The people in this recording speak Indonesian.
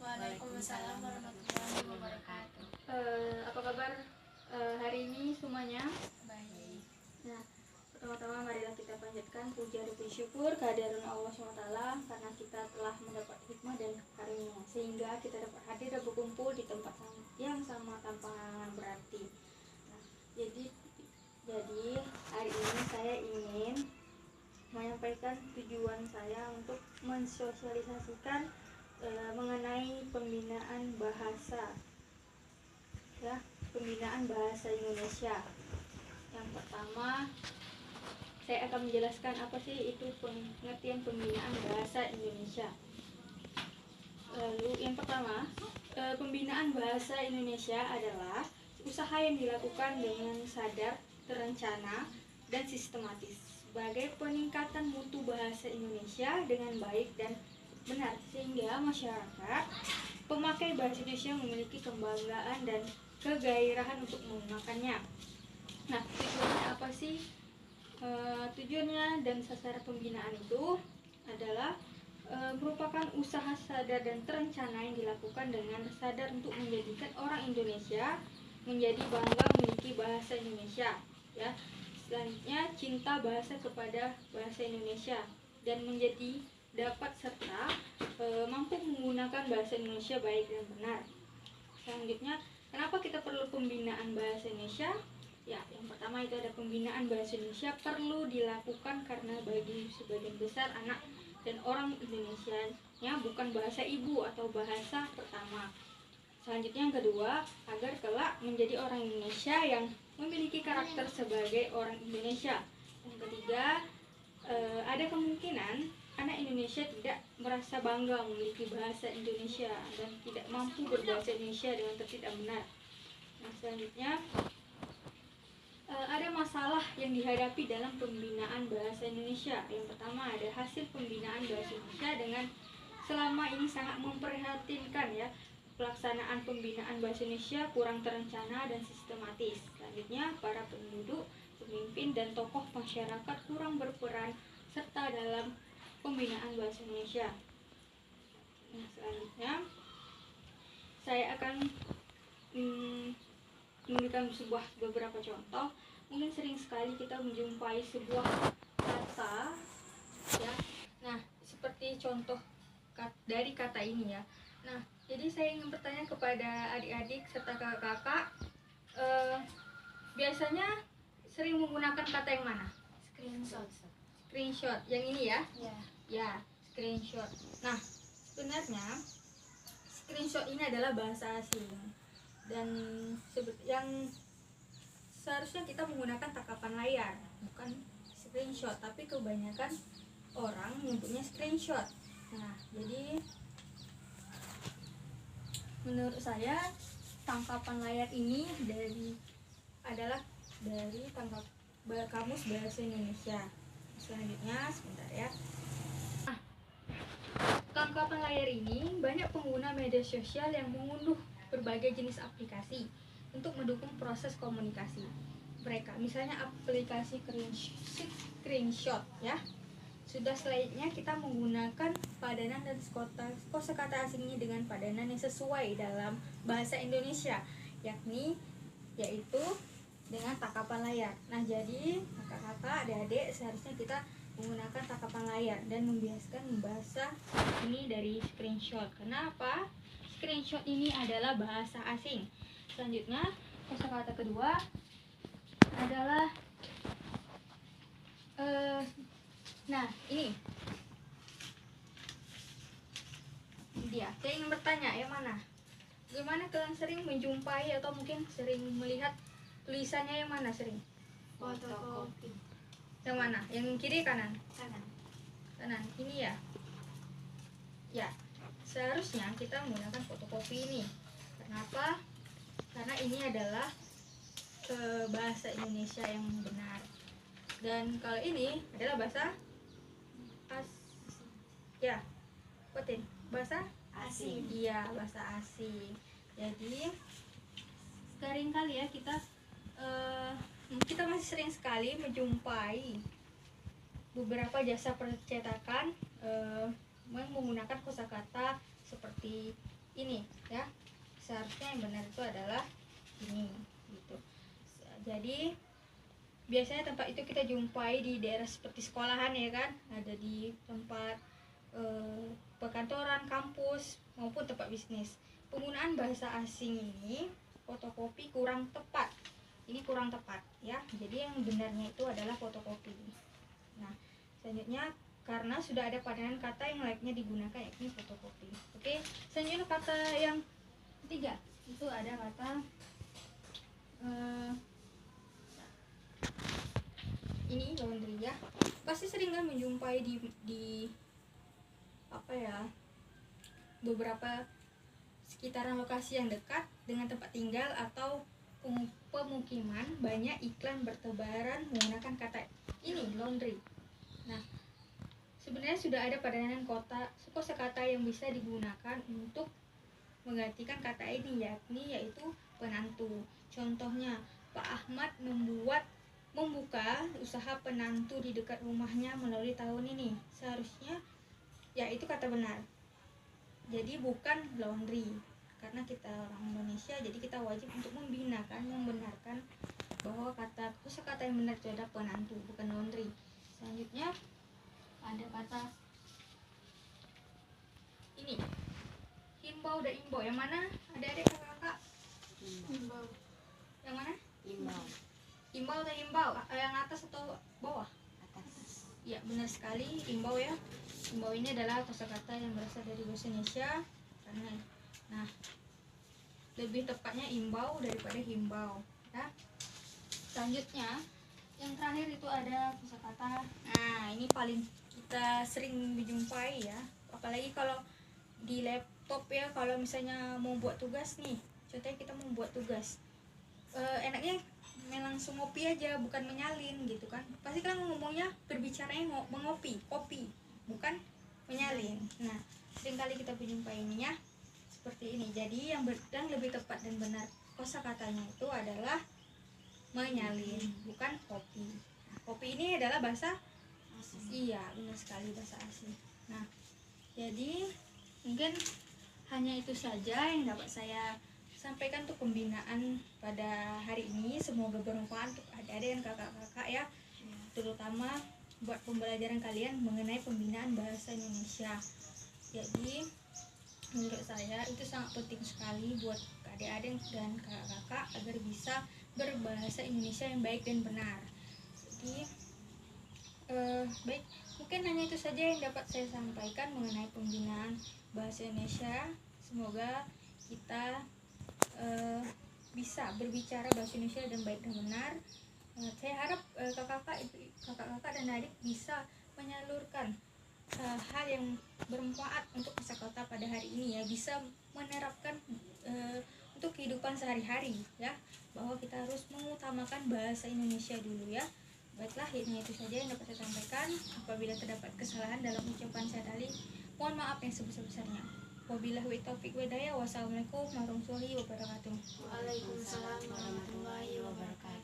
Waalaikumsalam warahmatullahi wabarakatuh. Apa kabar hari ini semuanya? Baik. Nah, pertama-tama marilah kita panjatkan puja dan puji syukur kehadiran Allah SWT karena kita telah mendapat hikmah dan karunia sehingga kita dapat hadir dan berkumpul di tempat yang sama tanpa halangan berarti. Nah, jadi hari ini saya ingin menyampaikan tujuan saya untuk mensosialisasikan mengenai pembinaan bahasa, ya, pembinaan bahasa Indonesia. Yang pertama, saya akan menjelaskan apa sih itu pengertian pembinaan bahasa Indonesia. Lalu yang pertama, pembinaan bahasa Indonesia adalah usaha yang dilakukan dengan sadar, terencana, dan sistematis sebagai peningkatan mutu bahasa Indonesia dengan baik dan benar sehingga masyarakat pemakai bahasa Indonesia memiliki kebanggaan dan kegairahan untuk menggunakannya. Nah, tujuannya apa sih? Tujuannya dan sasaran pembinaan itu adalah merupakan usaha sadar dan terencana yang dilakukan dengan sadar untuk menjadikan orang Indonesia menjadi bangga memiliki bahasa Indonesia, ya. Selanjutnya, cinta bahasa kepada bahasa Indonesia dan menjadi dapat serta mampu menggunakan bahasa Indonesia baik dan benar. Selanjutnya, kenapa kita perlu pembinaan bahasa Indonesia? Ya, yang pertama itu ada pembinaan bahasa Indonesia perlu dilakukan karena bagi sebagian besar anak dan orang Indonesianya bukan bahasa ibu atau bahasa pertama. Selanjutnya yang kedua, agar kelak menjadi orang Indonesia yang memiliki karakter sebagai orang Indonesia. Yang ketiga, ada kemungkinan anak Indonesia tidak merasa bangga memiliki bahasa Indonesia dan tidak mampu berbahasa Indonesia dengan tertib dan benar. Nah, selanjutnya ada masalah yang dihadapi dalam pembinaan bahasa Indonesia. Yang pertama ada hasil pembinaan bahasa Indonesia dengan selama ini sangat memprihatinkan, ya. Pelaksanaan pembinaan bahasa Indonesia kurang terencana dan sistematis. Selanjutnya, para penduduk, pemimpin, dan tokoh masyarakat kurang berperan serta dalam pembinaan bahasa Indonesia. Nah, selanjutnya saya akan memberikan beberapa contoh. Mungkin sering sekali kita menjumpai sebuah kata, ya. Nah, seperti contoh dari kata ini, ya. Nah, jadi saya ingin bertanya kepada adik-adik serta kakak-kakak, biasanya sering menggunakan kata yang mana? Screenshot. Yang ini, ya? Ya, screenshot. Nah, sebenarnya screenshot ini adalah bahasa asing dan yang seharusnya kita menggunakan tangkapan layar, bukan screenshot, tapi kebanyakan orang menyebutnya screenshot. Nah, jadi menurut saya tangkapan layar ini adalah dari kamus bahasa Indonesia. Selanjutnya, sebentar, ya. Nah, tangkapan layar ini banyak pengguna media sosial yang mengunduh berbagai jenis aplikasi untuk mendukung proses komunikasi mereka. Misalnya aplikasi screenshot, ya. Sudah selanjutnya kita menggunakan padanan dan kosakata asingnya dengan padanan yang sesuai dalam bahasa Indonesia, yaitu dengan tangkapan layar. Nah, jadi kakak-kakak, adik-adik, seharusnya kita menggunakan tangkapan layar dan membiasakan bahasa ini dari screenshot. Kenapa? Screenshot ini adalah bahasa asing. Selanjutnya, kosakata kedua adalah nah, ini dia. Saya ingin bertanya, yang mana? Gimana kalian sering menjumpai atau mungkin sering melihat tulisannya yang mana sering? Fotokopi. Yang mana? Yang kiri kanan? Kanan. Ini, ya. Ya. Seharusnya kita menggunakan fotokopi ini. Kenapa? Karena ini adalah bahasa Indonesia yang benar. Dan kalau ini adalah bahasa bahasa Asing. Iya, bahasa asing. Jadi sering kali, ya, kita masih sering sekali menjumpai beberapa jasa percetakan menggunakan kosakata seperti ini ya. Seharusnya yang benar itu adalah ini gitu. Jadi biasanya tempat itu kita jumpai di daerah seperti sekolahan ya kan, ada di tempat perkantoran, kampus maupun tempat bisnis. Penggunaan bahasa asing ini fotokopi kurang tepat. Ini kurang tepat ya. Jadi yang benarnya itu adalah fotokopi. Nah, selanjutnya karena sudah ada padanan kata yang layaknya digunakan yakni fotokopi. Oke, selanjutnya kata yang ketiga itu ada kata ini laundry ya. Pasti sering kan menjumpai di apa ya, beberapa sekitaran lokasi yang dekat dengan tempat tinggal atau pemukiman banyak iklan bertebaran menggunakan kata ini laundry. Nah, sebenarnya sudah ada padanan kosakata yang bisa digunakan untuk menggantikan kata ini yaitu penantu. Contohnya, Pak Ahmad membuka usaha penantu di dekat rumahnya melalui tahun ini. Seharusnya yaitu kata benar. Jadi bukan laundry. Karena kita orang Indonesia, jadi kita wajib untuk membenarkan bahwa kosakata yang benar itu adalah penantu, bukan laundry. Selanjutnya ada kata ini, himbau dan imbau. Yang mana? Adik-adik, kakak? Imbau. Yang mana? Imbau. Imbau atau imbau? Yang atas atau bawah? Atas. Ya, benar sekali, imbau ya. Imbau ini adalah kosakata yang berasal dari bahasa Indonesia. Nah, lebih tepatnya imbau daripada himbau ya. Selanjutnya yang terakhir itu ada kosakata. Nah, ini paling kita sering dijumpai ya, apalagi kalau di laptop ya. Kalau misalnya mau buat tugas nih, contohnya kita mau buat tugas, enaknya langsung ngopi aja, bukan menyalin gitu kan. Pasti kan ngomongnya, berbicaranya mengopi, kopi, bukan menyalin. Nah, seringkali kita berjumpa ininya seperti ini. Jadi yang lebih tepat dan benar kosakatanya itu adalah menyalin, bukan kopi. Nah, kopi ini adalah bahasa asing. Iya, benar sekali, bahasa asing. Nah, jadi mungkin hanya itu saja yang dapat saya sampaikan untuk pembinaan pada hari ini. Semoga bermanfaat untuk adik-adik dan kakak-kakak ya, terutama buat pembelajaran kalian mengenai pembinaan bahasa Indonesia. Jadi menurut saya itu sangat penting sekali buat adik-adik dan kakak-kakak agar bisa berbahasa Indonesia yang baik dan benar. Jadi baik, mungkin hanya itu saja yang dapat saya sampaikan mengenai pembinaan bahasa Indonesia. Semoga kita bisa berbicara bahasa Indonesia dan baik dan benar. Saya harap kakak-kakak dan adik bisa menyalurkan hal yang bermanfaat untuk kosakata pada hari ini ya, bisa menerapkan untuk kehidupan sehari-hari ya, bahwa kita harus mengutamakan bahasa Indonesia dulu ya. Baiklah, ini itu saja yang dapat saya sampaikan. Apabila terdapat kesalahan dalam ucapan saya tadi, mohon maaf yang sebesar-besarnya. Wabillahi taufiq wal hidayah. Wassalamualaikum warahmatullahi wabarakatuh. Waalaikumsalam warahmatullahi wabarakatuh.